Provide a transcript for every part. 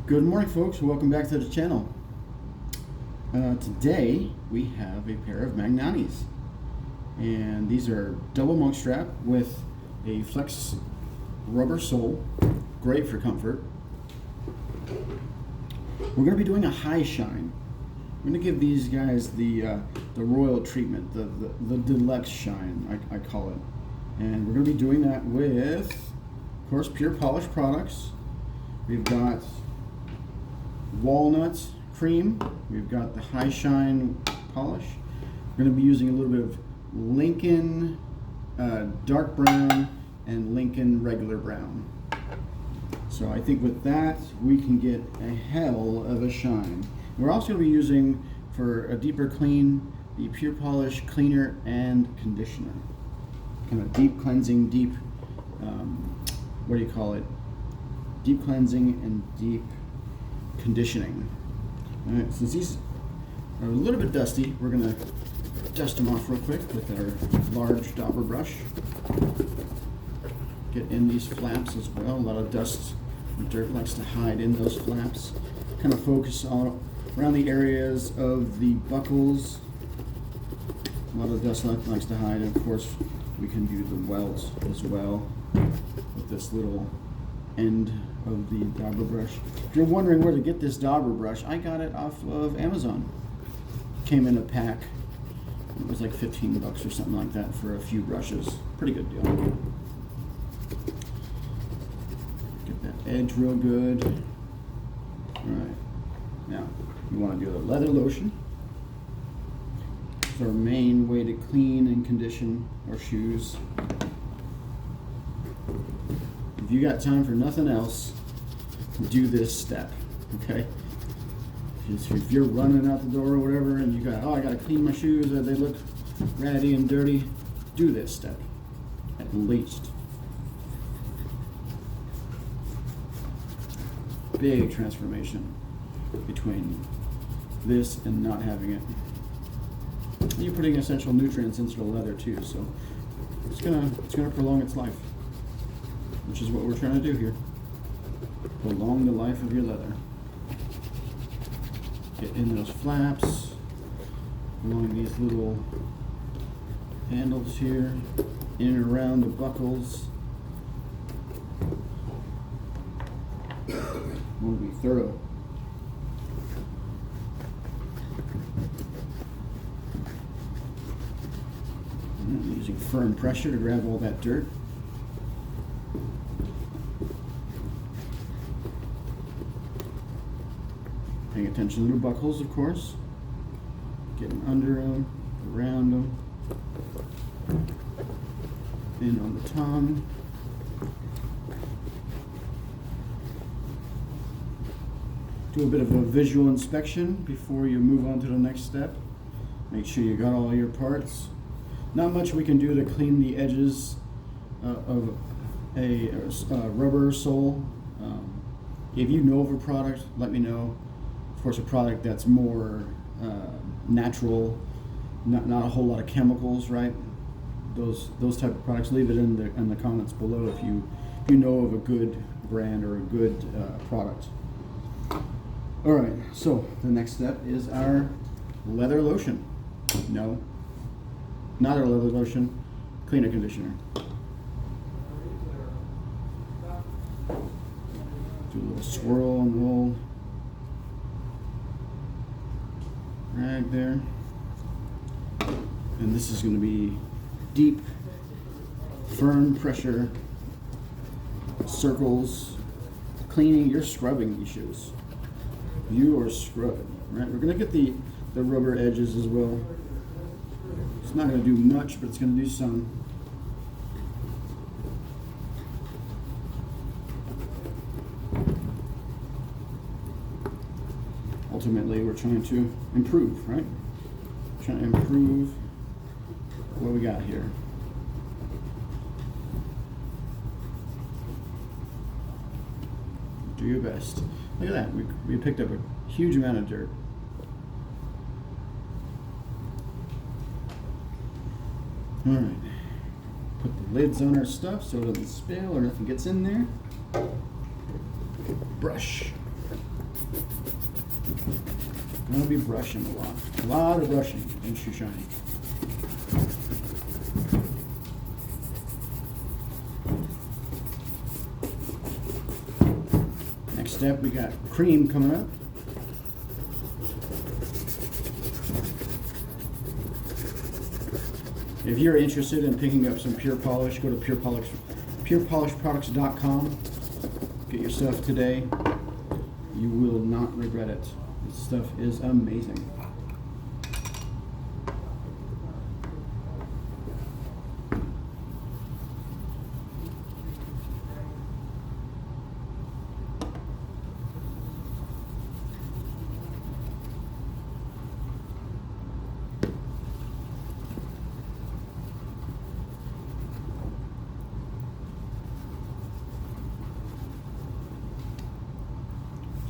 Good morning, folks. Welcome back to the channel. Today we have a pair of Magnannis, and these are double monk strap with a flex rubber sole, great for comfort. We're going to be doing a high shine. I'm going to give these guys the royal treatment, the deluxe shine, I call it. And we're going to be doing that with, of course, pure polish products. We've got walnut cream. We've got the high shine polish. We're going to be using a little bit of Lincoln dark brown and Lincoln regular brown. So I think with that we can get a hell of a shine. We're also going to be using, for a deeper clean, the Pure Polish cleaner and conditioner. Kind of deep cleansing, deep, what do you call it? Deep cleansing and deep conditioning. All right, since these are a little bit dusty, we're going to dust them off real quick with our large dauber brush. Get in these flaps as well. A lot of dust and dirt likes to hide in those flaps. Kind of focus on around the areas of the buckles. A lot of dust likes to hide, and of course we can do the welts as well with this little end of the dauber brush. If you're wondering where to get this dauber brush, I got it off of Amazon. Came in a pack. It was like 15 bucks or something like that for a few brushes. Pretty good deal. Get that edge real good. Alright, now you want to do the leather lotion. It's our main way to clean and condition our shoes. If you got time for nothing else, do this step, okay? If you're running out the door or whatever and you got, I gotta clean my shoes, they look ratty and dirty, do this step, at least. Big transformation between this and not having it. And you're putting essential nutrients into the leather too, so it's gonna prolong its life, which is what we're trying to do here. Prolong the life of your leather. Get in those flaps, along these little handles here, in and around the buckles. Want to be thorough. Using firm pressure to grab all that dirt. Paying attention to the buckles, of course. Getting under them, around them, in on the tongue. Do a bit of a visual inspection before you move on to the next step. Make sure you got all your parts. Not much we can do to clean the edges of a rubber sole. If you know of a product, let me know. Of course, a product that's more natural, not a whole lot of chemicals, right? Those type of products. Leave it in the comments below if you know of a good brand or a good product. All right. So the next step is our leather lotion. No, not our leather lotion. Cleaner conditioner. Do a little swirl on the whole rag there, and this is going to be deep, firm pressure circles, cleaning. You're scrubbing these shoes. You are scrubbing, right? We're going to get the rubber edges as well. It's not going to do much, but it's going to do some. Ultimately, we're trying to improve, right? Trying to improve what we got here. Do your best. Look at that. We picked up a huge amount of dirt. All right. Put the lids on our stuff so it doesn't spill or nothing gets in there. Brush. I'm going to be brushing a lot of brushing in shoe shining. Next step, we got cream coming up. If you're interested in picking up some pure polish, go to purepolishproducts.com. Get your stuff today. You will not regret it. This stuff is amazing.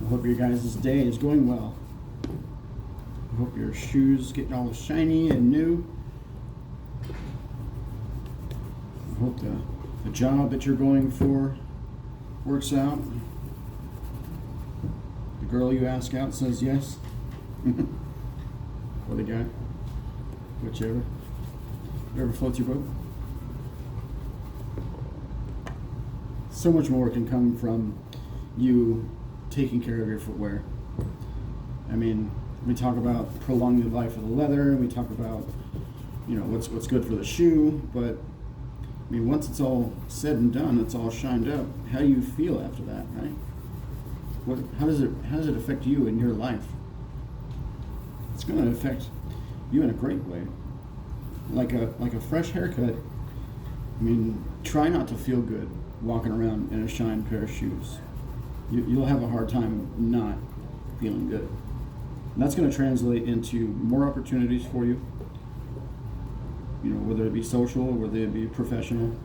I hope your guys' day is going well. I hope your shoes getting all shiny and new. I hope the job that you're going for works out. The girl you ask out says yes. Or the guy. Whichever. Whatever floats your boat. So much more can come from you taking care of your footwear. I mean, we talk about prolonging the life of the leather, and we talk about, you know, what's good for the shoe, but I mean, once it's all said and done, it's all shined up. How do you feel after that, right? How does it affect you in your life? It's going to affect you in a great way. Like a fresh haircut. I mean, try not to feel good walking around in a shined pair of shoes. You'll have a hard time not feeling good. And that's going to translate into more opportunities for you. You know, whether it be social or whether it be professional.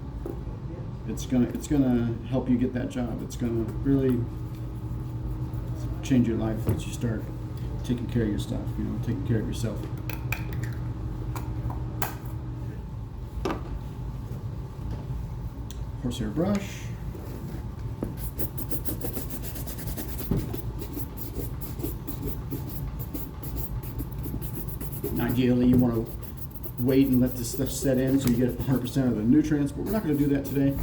It's gonna help you get that job. It's gonna really change your life once you start taking care of your stuff. You know, taking care of yourself. Horsehair brush. Ideally, you want to wait and let this stuff set in so you get 100% of the nutrients, but we're not going to do that today.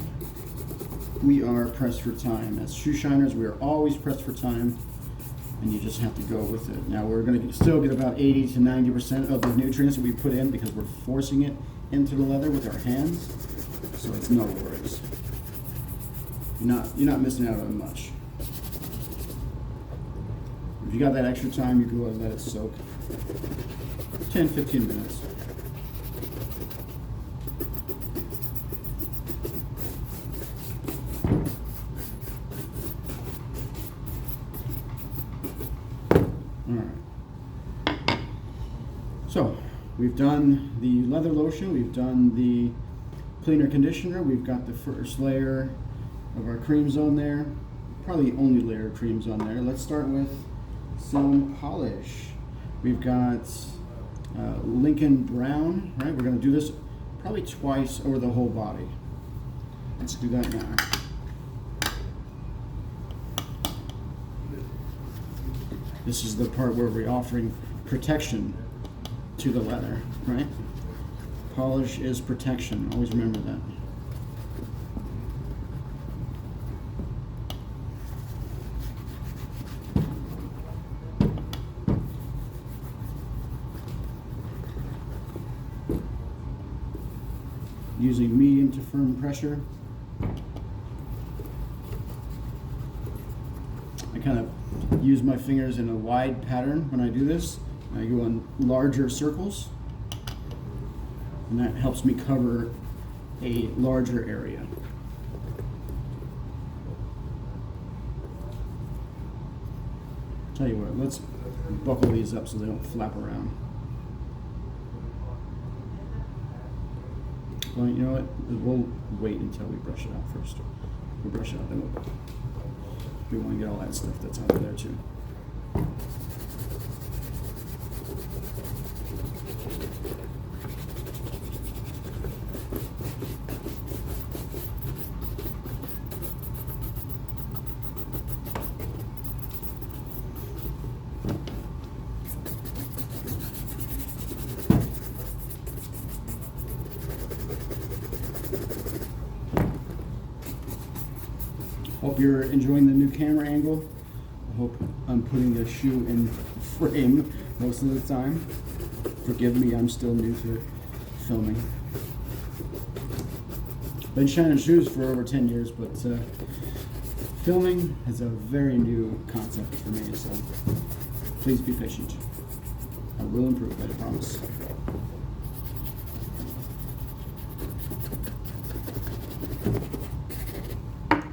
We are pressed for time. As shoe shiners, we are always pressed for time, and you just have to go with it. Now, we're going to still get about 80 to 90% of the nutrients that we put in because we're forcing it into the leather with our hands, so it's no worries. You're not missing out on much. If you got that extra time, you can go and let it soak. 10-15 minutes. All right. So we've done the leather lotion, we've done the cleaner conditioner, we've got the first layer of our creams on there, probably the only layer of creams on there. Let's start with some polish. We've got Lincoln Brown, right? We're going to do this probably twice over the whole body. Let's do that now. This is the part where we're offering protection to the leather, right? Polish is protection. Always remember that. Using medium to firm pressure. I kind of use my fingers in a wide pattern when I do this. I go in larger circles, and that helps me cover a larger area. Tell you what, let's buckle these up so they don't flap around. Well, you know what? We'll wait until we brush it out first. We'll brush it out, then we want to get all that stuff that's out there too. hope you're enjoying the new camera angle. I hope I'm putting the shoe in frame most of the time. Forgive me, I'm still new to filming. Been shining shoes for over 10 years, but filming is a very new concept for me, so please be patient. I will improve, I promise.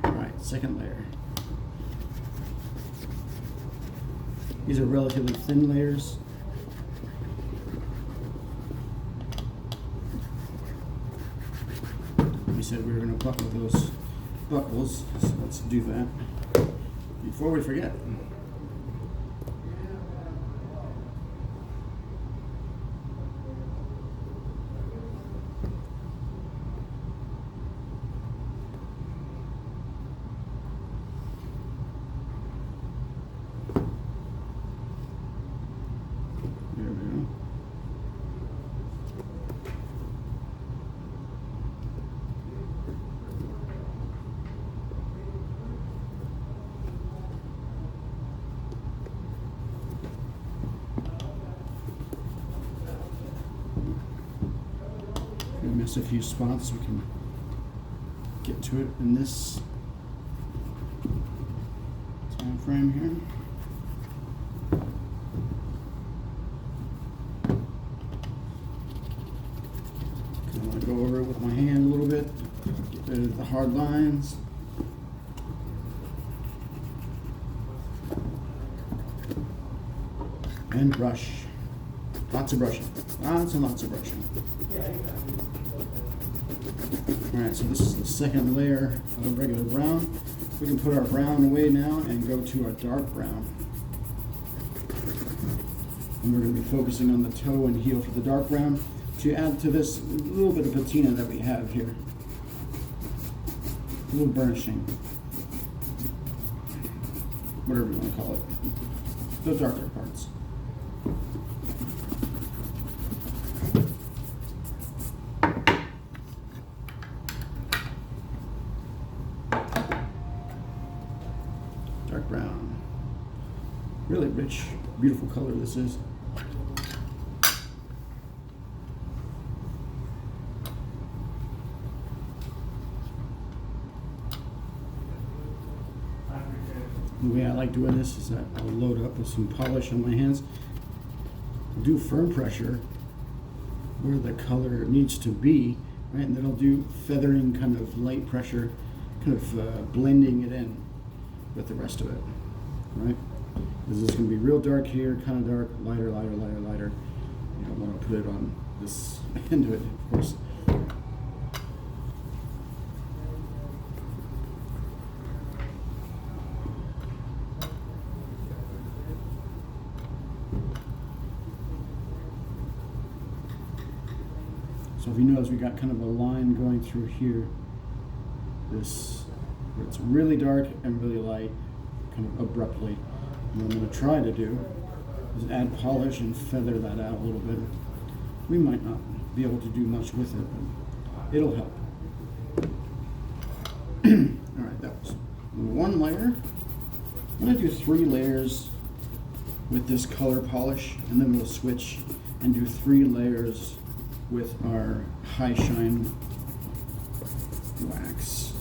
Alright, second layer. These are relatively thin layers. We said we were going to buckle those buckles, so let's do that before we forget. There we go. We missed a few spots. We can get to it in this time frame here. I want to go over it with my hand a little bit, get rid of the hard lines. And brush. Lots of brushing. Lots and lots of brushing. Alright, so this is the second layer of regular brown. We can put our brown away now and go to our dark brown. And we're going to be focusing on the toe and heel for the dark brown to add to this little bit of patina that we have here. A little burnishing. Whatever you want to call it. The darker parts. Dark brown. Really rich, beautiful color this is. The way I like doing this is that I'll load up with some polish on my hands, do firm pressure where the color needs to be, right? And then I'll do feathering, kind of light pressure, kind of blending it in with the rest of it, right? This is going to be real dark here, kind of dark, lighter, lighter, lighter, lighter. You don't want to put it on this end of it, of course. So if you notice, we got kind of a line going through here. This, where it's really dark and really light, kind of abruptly. And what I'm going to try to do is add polish and feather that out a little bit. We might not be able to do much with it, but it'll help. All right, that was one layer. I'm going to do 3 layers with this color polish, and then we'll switch and do 3 layers with our high shine wax.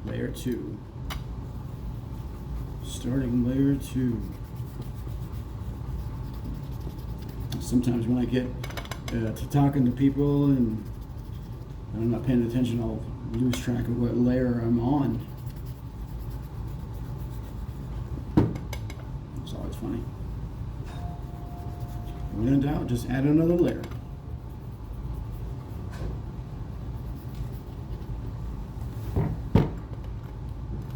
Layer 2. Starting layer 2. Sometimes when I get to talking to people and I'm not paying attention, I'll lose track of what layer I'm on. It's always funny. When in doubt, just add another layer.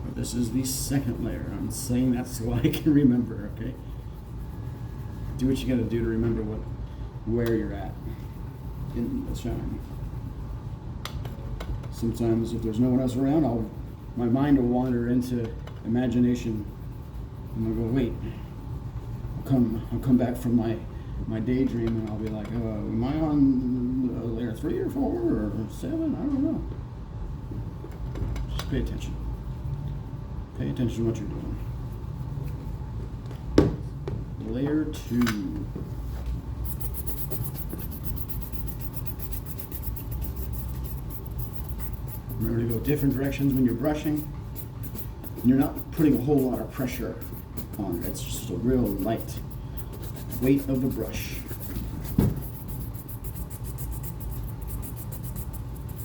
But this is the second layer. I'm saying that so I can remember, okay? Do what you gotta do to remember where you're at in the shine. Sometimes if there's no one else around, my mind will wander into imagination, and I'll go, wait, I'll come back from my daydream, and I'll be like, am I on layer 3 or 4 or 7? I don't know. Just pay attention. Pay attention to what you're doing. Layer 2. Remember to go different directions when you're brushing. You're not putting a whole lot of pressure on it. It's just a real light weight of the brush.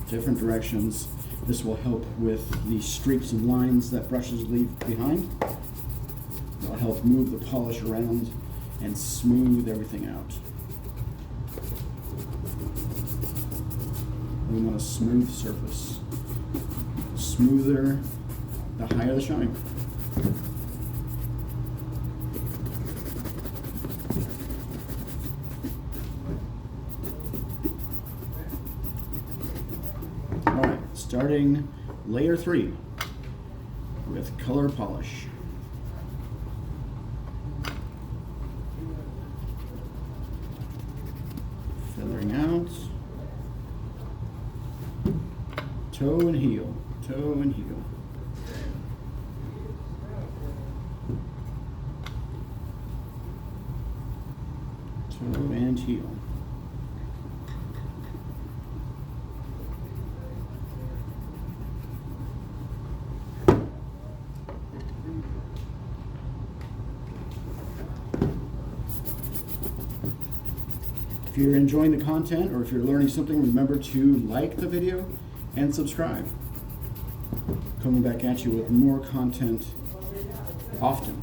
Different directions. This will help with the streaks and lines that brushes leave behind. It'll help move the polish around and smooth everything out. We want a smooth surface. Smoother, the higher the shine. Alright, starting layer 3 with color polish. Feathering out. Toe and heel, toe and heel. Toe and heel. If you're enjoying the content or if you're learning something, remember to like the video and subscribe. Coming back at you with more content often.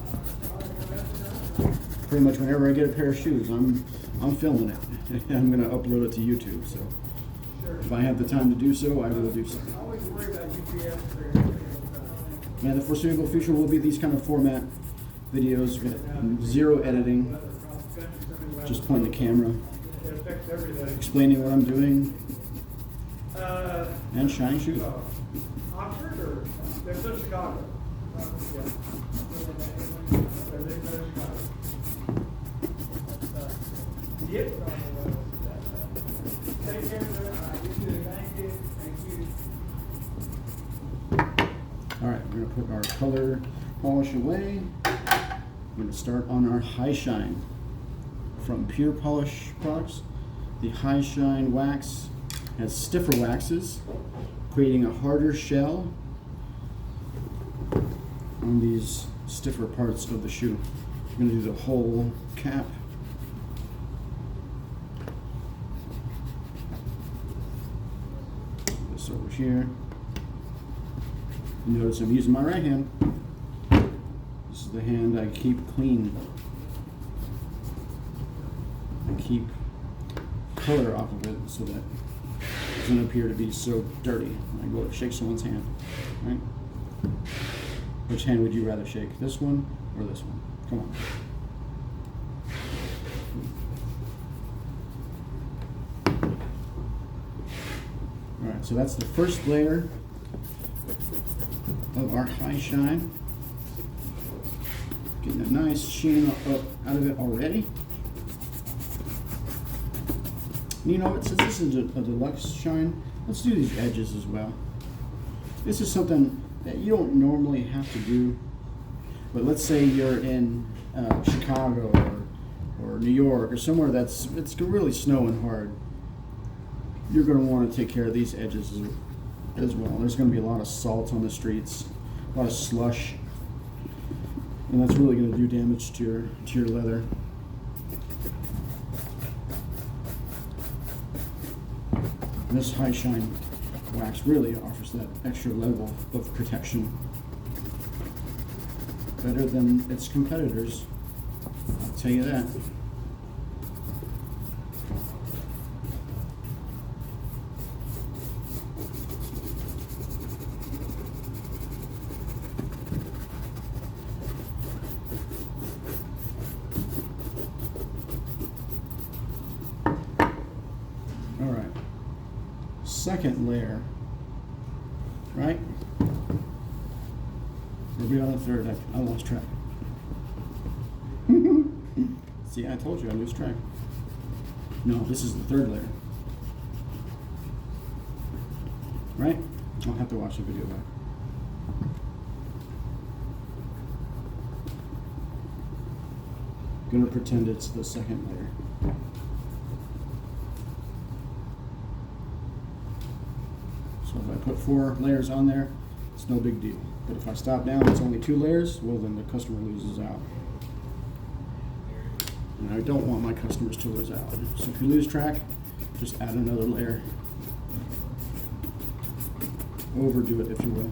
Pretty much whenever I get a pair of shoes, I'm filming it. I'm going to upload it to YouTube. So if I have the time to do so, I will do so. And the foreseeable future will be these kind of format videos with zero editing. Just point the camera, explaining what I'm doing, and shine shoot. Oxford or they're still Chicago. Yep. Take care of it. Thank you. Alright, we're going to put our color polish away. We're going to start on our high shine from Pure Polish products. The high shine wax has stiffer waxes, creating a harder shell on these stiffer parts of the shoe. I'm going to do the whole cap. This over here. You notice I'm using my right hand. This is the hand I keep clean. I keep color off of it so that it doesn't appear to be so dirty when I go to shake someone's hand. Right? Which hand would you rather shake? This one or this one? Come on. Alright, so that's the first layer of our high shine. Getting a nice sheen up out of it already. And you know what, since this is a deluxe shine, let's do these edges as well. This is something that you don't normally have to do, but let's say you're in Chicago or New York or somewhere it's really snowing hard. You're going to want to take care of these edges as well. There's going to be a lot of salt on the streets, a lot of slush, and that's really going to do damage to your leather. This high shine wax really offers that extra level of protection. Better than its competitors, I'll tell you that. All right. Second layer right? We'll be on the third. I lost track. See, I told you I lose track. No, this is the third layer. Right? I'll have to watch the video back. I'm gonna pretend it's the second layer. So if I put 4 layers on there, it's no big deal. But if I stop down, it's only 2 layers, well then the customer loses out. And I don't want my customers to lose out. So if you lose track, just add another layer. Overdo it, if you will.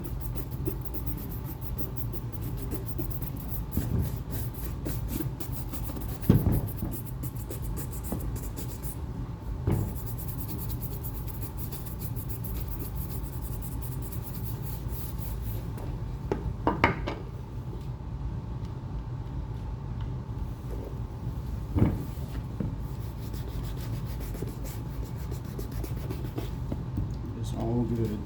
It's all good.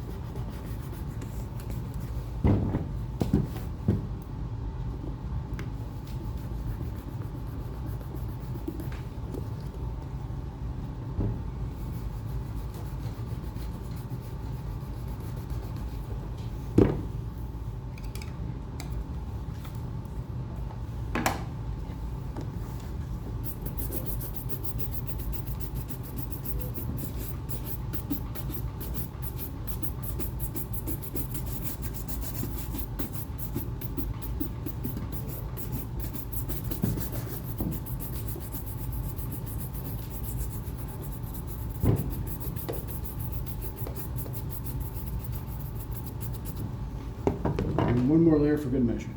And one more layer for good measure.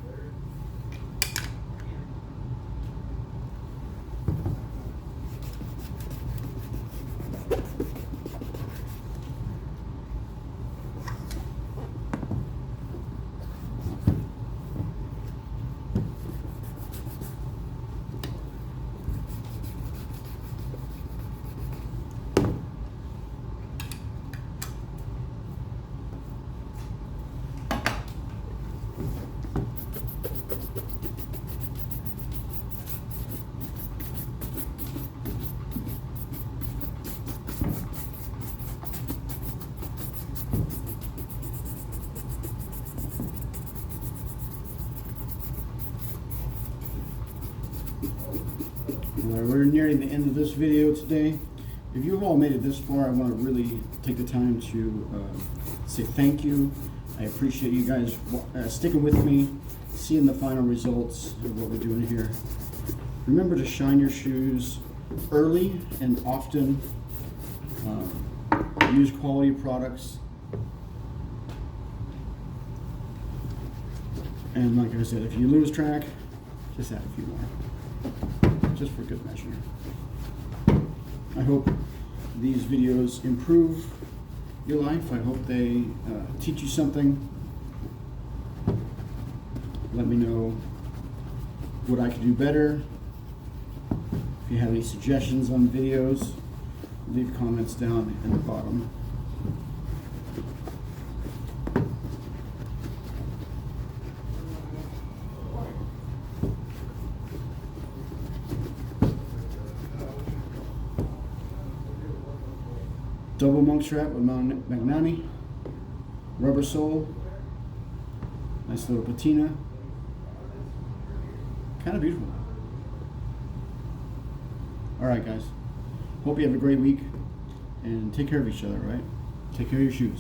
Well, we're nearing the end of this video today. If you've all made it this far, I want to really take the time to say thank you. I appreciate you guys sticking with me, seeing the final results of what we're doing here. Remember to shine your shoes early and often. Use quality products. And like I said, if you lose track, just add a few more, just for good measure. I hope these videos improve your life. I hope they teach you something. Let me know what I could do better. If you have any suggestions on videos, leave comments down in the bottom. Double Monk Strap with Magnanni, rubber sole, nice little patina, kind of beautiful. Alright guys, hope you have a great week and take care of each other, right? Take care of your shoes.